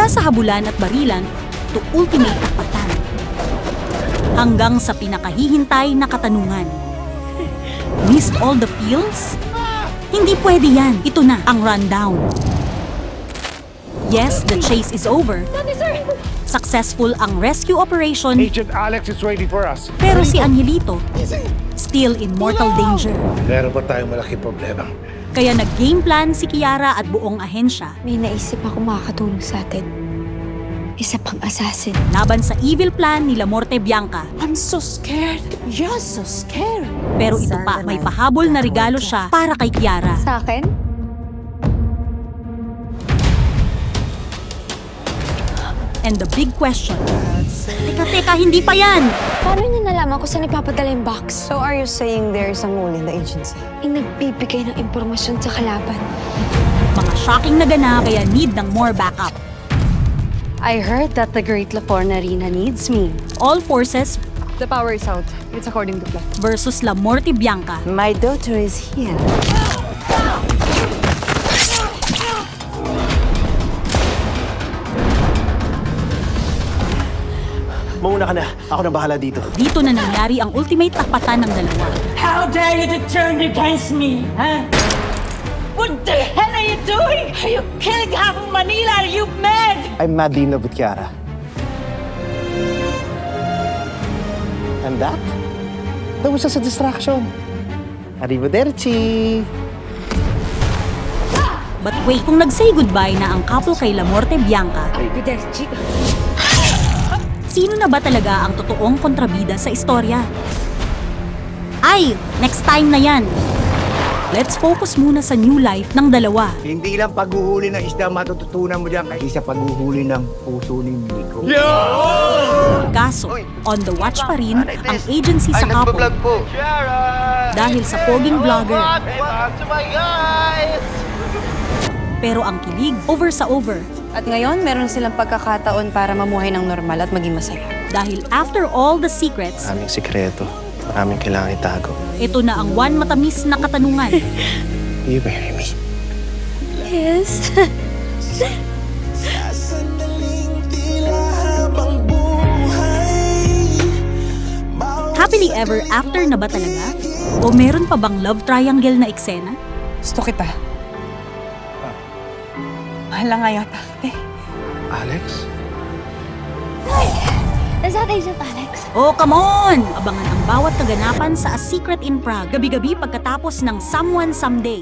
Mula sa habulan at barilan to ultimate tapatan. Hanggang sa pinakahihintay na katanungan. Missed all the feels? Hindi pwede yan. Ito na ang rundown. Yes, the chase is over. Successful ang rescue operation, Agent Alex is waiting for us. pero si Angelito still in mortal danger. Meron ba tayong malaking problema? Kaya nag-game plan si Kiara at buong ahensya May naisip ako makakatulong sa atin. Isa pang assassin. laban sa evil plan ni La Morte Bianca. I'm so scared. You're so scared. Pero ito pa, may pahabol na regalo siya para kay Kiara. Sa akin? And the big question, teka, hindi pa yan! Paano niya nalaman kung saan ipapadala yung box? So are you saying there is a mole in the agency? Yung nagbibigay ng impormasyon sa kalaban. Mga shocking na ganap, kaya need ng more backup. I heard that the Great Lafornarina needs me. All forces The power is out. It's according to plan. versus La Morte Bianca. My daughter is here. Mauna ka na. Ako na bahala dito. Dito na nangyari ang ultimate tapatan ng dalawa. How dare you to turn against me, huh? What the hell are you doing? Are you killing half of Manila? Are you mad? I'm madly in love with Kiara. And that? That was just a distraction. Arrivederci! But wait, kung nag-say goodbye na ang couple kay La Morte Bianca, sino na ba talaga ang totoong kontrabida sa istorya? Ay, next time na yan. Let's focus muna sa new life ng dalawa. Hindi lang paghuhuli ng isda matututunan mo dyan kasi sa paghuhuli ng puso ni Nico. Kaso, on the watch pa rin ang agency sa couple. Dahil sa poging vlogger. Pero ang kilig, over sa over. At ngayon, meron silang pagkakataon para mamuhay ng normal at maging masaya. Dahil after all the secrets, Maraming sikreto. Maraming kailangan itago. ito na ang one matamis na katanungan. Will you marry me? Yes. Happily ever after na ba talaga? O meron pa bang love triangle na eksena? Gusto kita. Mahal na nga yata kita eh. Alex? Is that Agent Alex? Oh, come on! Abangan ang bawat kaganapan sa A Secret in Prague. Gabi-gabi pagkatapos ng Someone Someday.